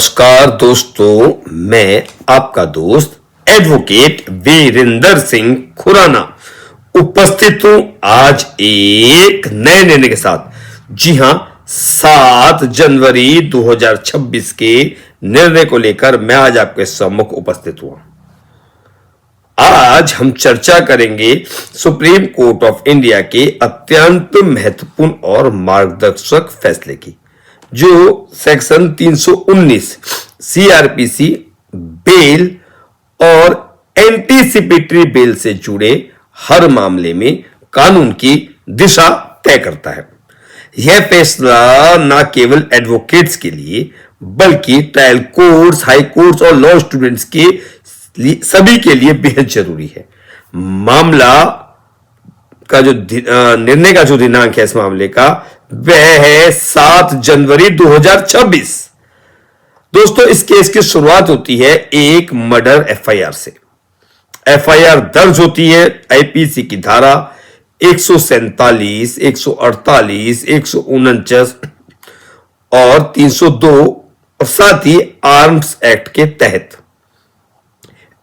नमस्कार दोस्तों, मैं आपका दोस्त एडवोकेट वीरेंद्र सिंह खुराना उपस्थित हूं आज एक नए निर्णय के साथ। जी हां, 7 जनवरी 2026 के निर्णय को लेकर मैं आज आपके सम्मुख उपस्थित हुआ। आज हम चर्चा करेंगे सुप्रीम कोर्ट ऑफ इंडिया के अत्यंत महत्वपूर्ण और मार्गदर्शक फैसले की, जो सेक्शन 319 सीआरपीसी बेल और एंटीसिपेटरी बेल से जुड़े हर मामले में कानून की दिशा तय करता है। यह फैसला न केवल एडवोकेट्स के लिए बल्कि ट्रायल कोर्ट्स, हाई कोर्ट्स और लॉ स्टूडेंट्स के सभी के लिए बेहद जरूरी है। मामला का जो निर्णय का जो दिनांक है इस मामले का वह है 7 जनवरी 2026। दोस्तों, इस केस की शुरुआत होती है एक मर्डर एफआईआर से। एफआईआर दर्ज होती है आईपीसी की धारा 147, 148, 149 और 302 और साथ ही आर्म्स एक्ट के तहत।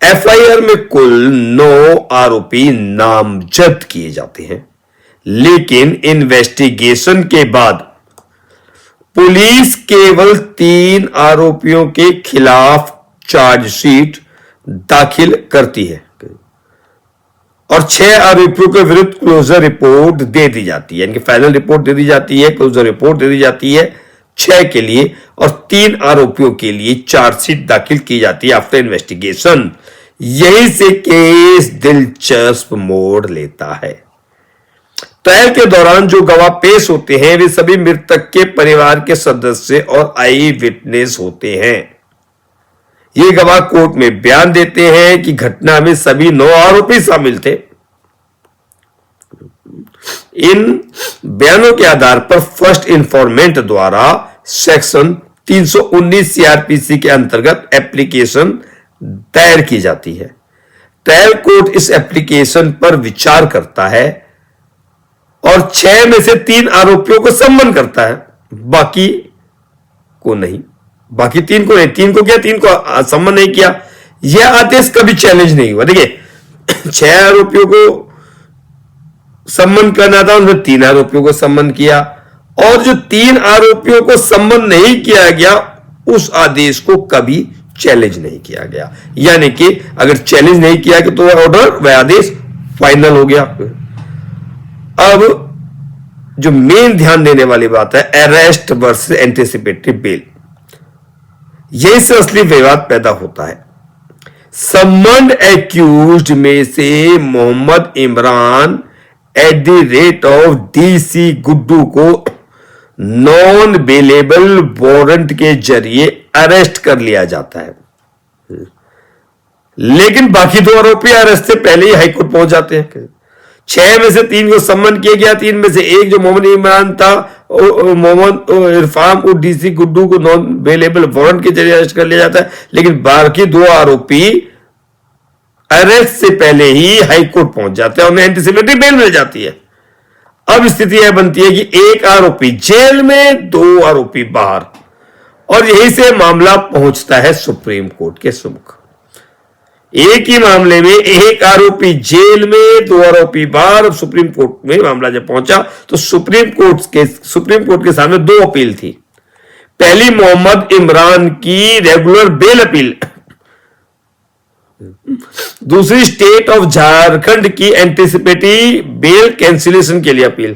एफआईआर में कुल 9 आरोपी नामजद किए जाते हैं, लेकिन इन्वेस्टिगेशन के बाद पुलिस केवल 3 आरोपियों के खिलाफ चार्जशीट दाखिल करती है और 6 आरोपियों के विरुद्ध क्लोजर रिपोर्ट दे दी जाती है। यानी फाइनल रिपोर्ट दे दी जाती है, क्लोजर रिपोर्ट दे दी जाती है 6 के लिए और 3 आरोपियों के लिए चार्जशीट दाखिल की जाती है आफ्टर इन्वेस्टिगेशन। यही से केस दिलचस्प मोड़ लेता है। ट्रायल के दौरान जो गवाह पेश होते हैं वे सभी मृतक के परिवार के सदस्य और आई विटनेस होते हैं। ये गवाह कोर्ट में बयान देते हैं कि घटना में सभी 9 आरोपी शामिल थे। इन बयानों के आधार पर फर्स्ट इंफॉर्मेंट द्वारा सेक्शन 319 सीआरपीसी के अंतर्गत एप्लीकेशन दायर की जाती है। ट्रायल कोर्ट इस एप्लीकेशन पर विचार करता है और 6 में से 3 आरोपियों को सम्मन करता है, बाकी को नहीं। बाकी 3 को नहीं, 3 को क्या, 3 को सम्मन नहीं किया। यह आदेश कभी चैलेंज नहीं हुआ। देखिए, 6 आरोपियों को सम्मन करना था, उन्होंने 3 आरोपियों को सम्मन किया और जो 3 आरोपियों को सम्मन नहीं किया गया उस आदेश को कभी चैलेंज नहीं किया गया। यानी कि अगर चैलेंज नहीं किया गया तो ऑर्डर, वह आदेश फाइनल हो गया। अब जो मेन ध्यान देने वाली बात है अरेस्ट वर्सेस एंटीसिपेटरी बेल, यही से असली विवाद पैदा होता है। सम्मन्ड एक्यूज्ड में से मोहम्मद इमरान @ DC गुड्डू को नॉन बेलेबल वारंट के जरिए अरेस्ट कर लिया जाता है, लेकिन बाकी 2 आरोपी अरेस्ट से पहले ही हाईकोर्ट पहुंच जाते हैं। 6 में से 3 को सम्मन किया गया, 3 में से एक जो मोहम्मद इमरान था, मोहम्मद इरफान और DC गुड्डू को नॉन बेलेबल वारंट के जरिए अरेस्ट कर लिया जाता है, लेकिन बाकी 2 आरोपी अरेस्ट से पहले ही हाईकोर्ट पहुंच जाते हैं और उन्हें एंटीसिपेटरी बेल मिल जाती है। अब स्थिति यह बनती है कि 1 आरोपी जेल में, 2 आरोपी बाहर, और यही से मामला पहुंचता है सुप्रीम कोर्ट के सम्मुख। एक ही मामले में 1 आरोपी जेल में, 2 आरोपी बाहर। अब सुप्रीम कोर्ट में मामला जब पहुंचा तो सुप्रीम कोर्ट के सामने 2 अपील थी। पहली मोहम्मद इमरान की रेगुलर बेल अपील, दूसरी स्टेट ऑफ झारखंड की एंटीसिपेटरी बेल कैंसिलेशन के लिए अपील।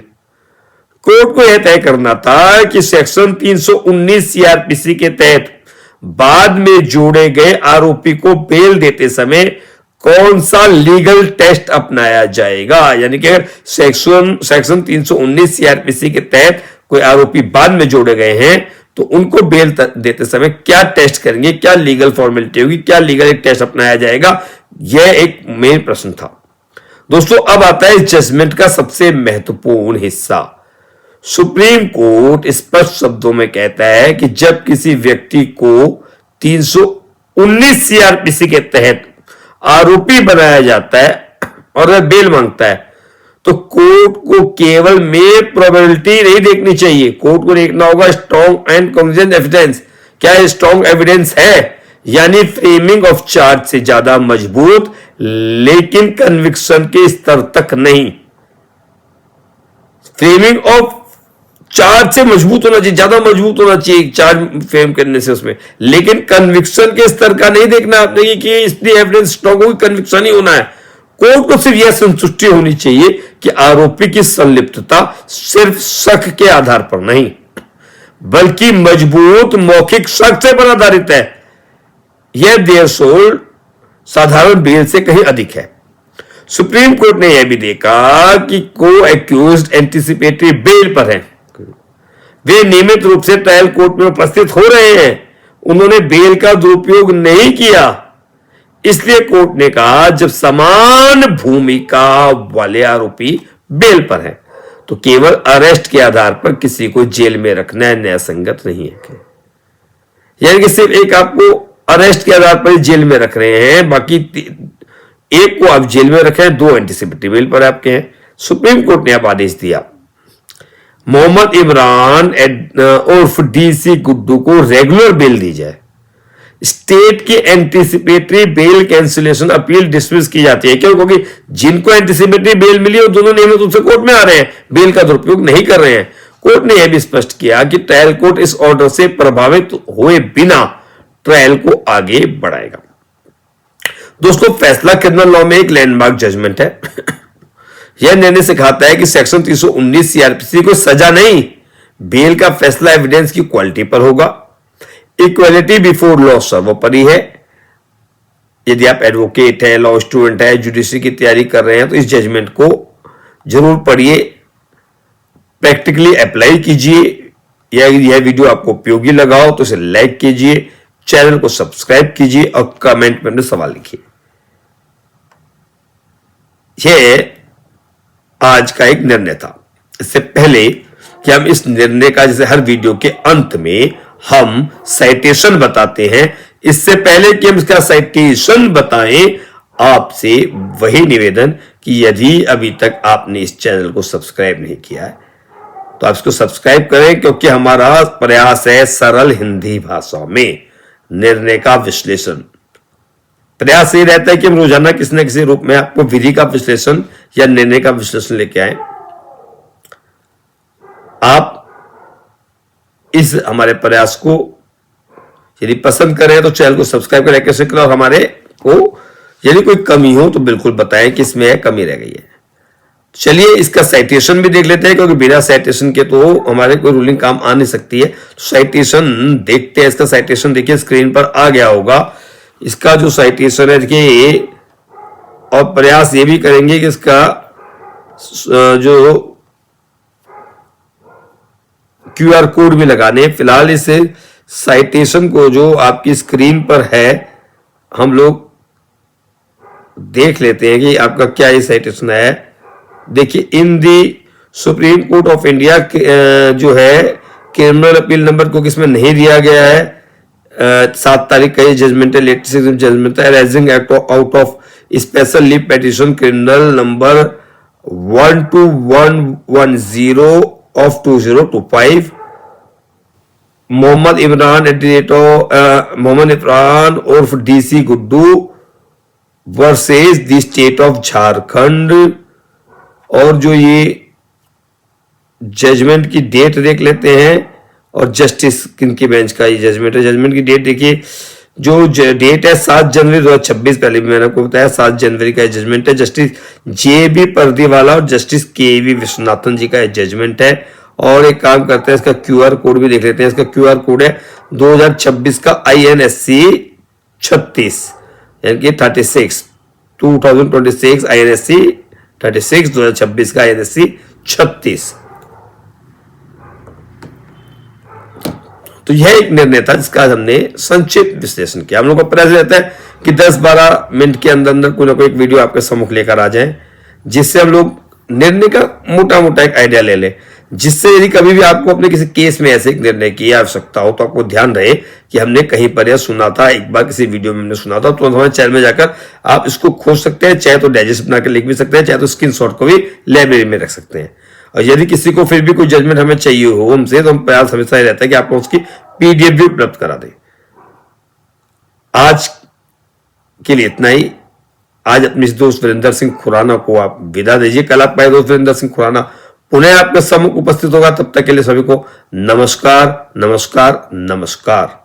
कोर्ट को यह तय करना था कि सेक्शन 319 सीआरपीसी के तहत बाद में जोड़े गए आरोपी को बेल देते समय कौन सा लीगल टेस्ट अपनाया जाएगा। यानी कि अगर सेक्शन 319 सीआरपीसी के तहत कोई आरोपी बाद में जोड़े गए हैं तो उनको बेल देते समय क्या टेस्ट करेंगे, क्या लीगल फॉर्मेलिटी होगी, क्या लीगल एक टेस्ट अपनाया जाएगा, यह एक मेन प्रश्न था। दोस्तों, अब आता है इस जजमेंट का सबसे महत्वपूर्ण हिस्सा। सुप्रीम कोर्ट स्पष्ट शब्दों में कहता है कि जब किसी व्यक्ति को 319 सीआरपीसी के तहत आरोपी बनाया जाता है और वह बेल मांगता है तो कोर्ट को केवल मेयर प्रोबेबिलिटी नहीं देखनी चाहिए, कोर्ट को देखना होगा स्ट्रॉन्ग एंड कॉन्विंसिंग एविडेंस क्या स्ट्रॉन्ग एविडेंस है, यानी फ्रेमिंग ऑफ चार्ज से ज्यादा मजबूत लेकिन कन्विक्शन के स्तर तक नहीं। फ्रेमिंग ऑफ चार्ज से मजबूत होना चाहिए, ज्यादा मजबूत होना चाहिए चार्ज फ्रेम करने से उसमें, लेकिन कन्विक्शन के स्तर का नहीं देखना आपने कि इसलिए एविडेंस स्ट्रॉन्ग होगी कन्विक्शन ही होना है। कोर्ट को सिर्फ यह संतुष्टि होनी चाहिए कि आरोपी की संलिप्तता सिर्फ शक के आधार पर नहीं बल्कि मजबूत मौखिक साक्ष्य पर आधारित है। यह देयरसोल्ड साधारण बेल से कहीं अधिक है। सुप्रीम कोर्ट ने यह भी देखा कि को एक्यूज्ड एंटीसिपेटरी बेल पर हैं, वे नियमित रूप से ट्रायल कोर्ट में उपस्थित हो रहे हैं, उन्होंने बेल का दुरुपयोग नहीं किया। इसलिए कोर्ट ने कहा जब समान भूमिका वाले आरोपी बेल पर हैं तो केवल अरेस्ट के आधार पर किसी को जेल में रखना न्यायसंगत नहीं है। यानी कि सिर्फ एक आपको अरेस्ट के आधार पर जेल में रख रहे हैं, बाकी एक को आप जेल में रखें, दो एंटीसिपेटरी बेल पर आपके हैं। सुप्रीम कोर्ट ने अब आदेश दिया मोहम्मद इमरान उर्फ डीसी गुड्डू को रेगुलर बेल दी जाए। स्टेट की anticipatory bail cancellation appeal dismiss की जाती है। क्यों? क्योंकि जिनको एंटीसिपेटरी बेल मिली वो दोनों नियमित रूप से कोर्ट में आ रहे हैं, बेल का दुरुपयोग नहीं कर रहे हैं। कोर्ट ने यह भी स्पष्ट किया कि ट्रायल कोर्ट इस ऑर्डर से प्रभावित हुए बिना ट्रायल को आगे बढ़ाएगा। दोस्तों, फैसला क्रिमिनल लॉ में एक लैंडमार्क जजमेंट है। यह निर्णय सिखाता है कि सेक्शन 319 सीआरपीसी को सजा नहीं, बेल का फैसला एविडेंस की क्वालिटी पर होगा। इक्वालिटी बिफोर लॉ सर्वोपरि है। यदि आप एडवोकेट है, लॉ स्टूडेंट है, जुडिशरी की तैयारी कर रहे हैं तो इस जजमेंट को जरूर पढ़िए, प्रैक्टिकली अप्लाई कीजिए। यह वीडियो आपको उपयोगी लगा हो तो इसे लाइक कीजिए, चैनल को सब्सक्राइब कीजिए और कमेंट में अपने सवाल लिखिए। यह आज का एक निर्णय था। इससे पहले कि हम इस निर्णय का, जैसे हर वीडियो के अंत में हम साइटेशन बताते हैं, इससे पहले कि हम इसका साइटेशन बताएं, आपसे वही निवेदन कि यदि अभी तक आपने इस चैनल को सब्सक्राइब नहीं किया है तो आप इसको सब्सक्राइब करें, क्योंकि हमारा प्रयास है सरल हिंदी भाषा में निर्णय का विश्लेषण। प्रयास ये रहता है कि हम रोजाना किसी न किसी रूप में आपको विधि का विश्लेषण या निर्णय का विश्लेषण लेके आए। आप इस हमारे प्रयास को यदि पसंद करें तो चैनल को सब्सक्राइब करें, कैसे करें, और हमारे को यदि कोई कमी हो तो बिल्कुल बताएं कि इसमें कमी रह गई है। चलिए इसका साइटेशन भी देख लेते हैं, क्योंकि बिना साइटेशन के तो हमारे कोई रूलिंग काम आ नहीं सकती है। तो साइटेशन देखते हैं। इसका साइटेशन देखिए स्क्रीन पर आ गया होगा। इसका जो साइटेशन है देखिए, और प्रयास ये भी करेंगे कि इसका जो क्यूआर कोड भी लगाने। फिलहाल इस साइटेशन को जो आपकी स्क्रीन पर है हम लोग देख लेते हैं कि आपका क्या ये साइटेशन है। देखिए, इन दी सुप्रीम कोर्ट ऑफ इंडिया जो है क्रिमिनल अपील नंबर को किसमें नहीं दिया गया है। 7 तारीख का ये जजमेंट है, लेटेस्ट जजमेंट है। Arising out of special leave petition criminal number 12110 of 2025, Mohammad Imran Mohammad Imran उर्फ DC Guddu versus the state of Jharkhand. और जो ये जजमेंट की डेट देख लेते हैं और जस्टिस किनके बेंच का ये जजमेंट है। जजमेंट की डेट देखिए, जो डेट है 7 जनवरी 2026, पहले भी मैंने आपको बताया 7 जनवरी का जजमेंट है। जस्टिस JB पर्दीवाला और जस्टिस KV विश्वनाथन जी का जजमेंट है। और एक काम करते हैं, इसका QR कोड भी देख लेते हैं। इसका QR कोड है 2026 का INSC 36, यानी कि 36 2026 INSC 36 2026 का INSC 36। तो यह एक निर्णय था जिसका हमने संक्षिप्त विश्लेषण किया। हम लोग का प्रयास रहता है कि 10-12 मिनट के अंदर अंदर कोई ना कोई एक वीडियो आपके सम्मुख लेकर आ जाए, जिससे हम लोग निर्णय का मोटा मोटा एक आइडिया ले लें, जिससे यदि कभी भी आपको अपने किसी केस में ऐसे एक निर्णय की आवश्यकता हो तो आपको ध्यान रहे कि हमने कहीं पर यह सुना था, एक बार किसी वीडियो में हमने सुना था। तो हमारे चैनल में जाकर आप इसको खोज सकते हैं, चाहे तो डाइजेस्ट बनाकर लिख भी सकते हैं, चाहे तो स्क्रीनशॉट को भी लाइब्रेरी में रख सकते हैं। और यदि किसी को फिर भी कोई जजमेंट हमें चाहिए हो हमसे, तो हम प्रयास हमेशा ही रहता है कि आपको उसकी पीडीएफ भी उपलब्ध करा दें। आज के लिए इतना ही। आज अपने इस दोस्त वीरेंद्र सिंह खुराना को आप विदा दीजिए। कल आपका दोस्त वीरेंद्र सिंह खुराना पुनः आपके सम्मुख उपस्थित होगा। तब तक के लिए सभी को नमस्कार, नमस्कार, नमस्कार।